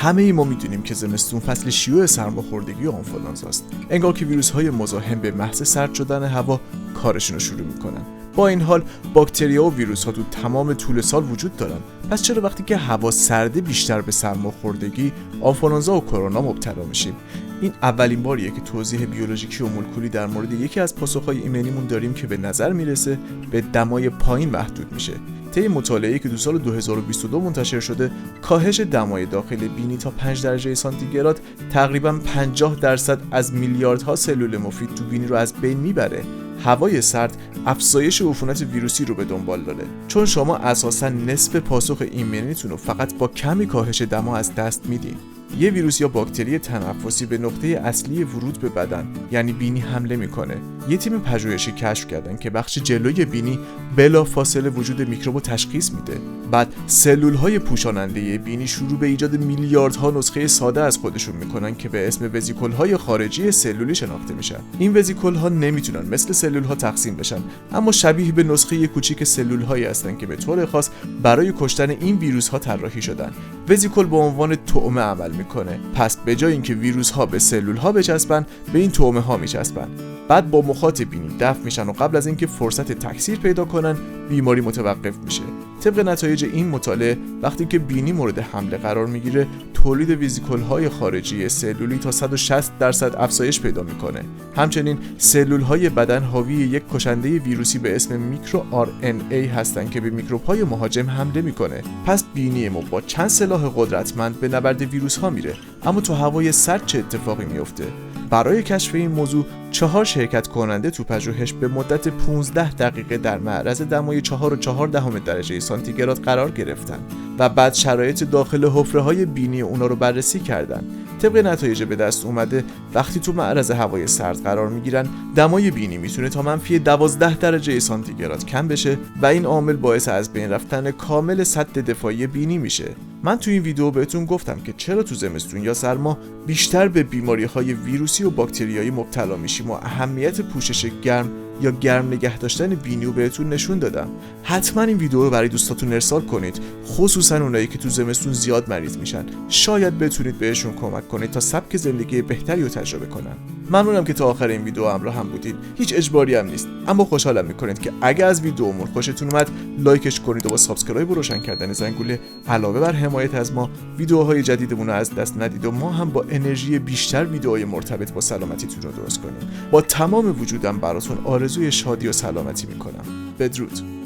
همه ای ما میدونیم که زمستون فصل شیوع سرماخوردگی و آنفولانزاست. انگار که ویروس‌های مزاحم به محض سرد شدن هوا کارشون رو شروع میکنن. با این حال باکتریا و ویروس‌ها تو تمام طول سال وجود دارن. پس چرا وقتی که هوا سرده بیشتر به سرماخوردگی، آنفولانزا و کرونا مبتلا میشیم؟ این اولین باریه که توضیح بیولوژیکی و مولکولی در مورد یکی از پاسخ‌های ایمنیمون داریم که به نظر میرسه به دمای پایین محدود میشه. طی مطالعه‌ای که تو سال 2022 منتشر شده، کاهش دمای داخل بینی تا 5 درجه سانتیگراد تقریباً 50% از میلیاردها سلول مفید تو بینی رو از بین میبره. هوای سرد افزایش عفونت ویروسی رو به دنبال داره، چون شما اساساً نصف پاسخ ایمنیتون رو فقط با کمی کاهش دما از دست میدین. یه ویروس یا باکتری تنفسی به نقطه اصلی ورود به بدن یعنی بینی حمله میکنه. یه تیم پژوهشی کشف کردن که بخش جلوی بینی بلا فاصله وجود میکروب تشخیص میده. بعد سلول‌های پوشاننده بینی شروع به ایجاد میلیاردها نسخه ساده از خودشون میکنن که به اسم وزیکول‌های خارجی سلولی شناخته میشن. این وزیکول‌ها نمیتونن مثل سلول‌ها تقسیم بشن، اما شبیه به نسخه کوچیک سلول‌هایی هستن که به طور خاص برای کشتن این ویروس‌ها طراحی شدن. وزیکول به عنوان طعمه عمل میکنه. پس به جای اینکه ویروس‌ها به سلول‌ها بچسبن، به این طعمه‌ها میچسبن. بعد با مخاط بینی دفع میشن و قبل از اینکه فرصت تکثیر پیدا کنن، بیماری متوقف میشه. طبق نتایج این مطالعه، وقتی که بینی مورد حمله قرار میگیره، تولید ویزیکول‌های خارجی سلولی تا 160% افزایش پیدا میکنه. همچنین سلول‌های بدن حاوی یک کشنده ویروسی به اسم میکرو RNA هستن که به میکروب‌های مهاجم حمله میکنه. پس بینی ما با چند سلاح قدرتمند به نبرد ویروس‌ها میره. اما تو هوای سرد چه اتفاقی میفته؟ برای کشف این موضوع 4 شرکت کننده تو پژوهش به مدت 15 دقیقه در معرض دمای 4.4 درجه سانتیگراد قرار گرفتن و بعد شرایط داخل حفره‌های بینی اونا رو بررسی کردن. طبق نتایج به دست اومده، وقتی تو معرض هوای سرد قرار میگیرن، دمای بینی میتونه تا -12 درجه سانتیگراد کم بشه و این عامل باعث از بین رفتن کامل سد دفاعی بینی میشه. من تو این ویدیو بهتون گفتم که چرا تو زمستون یا سرما بیشتر به بیماری‌های ویروسی و باکتریایی مبتلا میشیم و اهمیت پوشش گرم یا گرم نگه داشتن بینی رو بهتون نشون دادم. حتما این ویدیو رو برای دوستاتون ارسال کنید، خصوصا اونایی که تو زمستون زیاد مریض میشن. شاید بتونید بهشون کمک کنید تا سبک زندگی بهتری رو تجربه کنن. ممنونم که تا آخر این ویدیو همراه هم بودید. هیچ اجباری هم نیست، اما خوشحالم میکنید که اگه از ویدیومون خوشتون اومد لایکش کنید و با سابسکرایب و روشن کردن زنگوله علاوه بر حمایت از ما، ویدیوهای جدیدمون رو از دست ندید و ما هم با انرژی بیشتر ویدیوهای مرتبط با سلامتیتون رو درست کنیم. با تمام وجودم براتون آرزوی شادی و سلامتی میکنم. بدرود.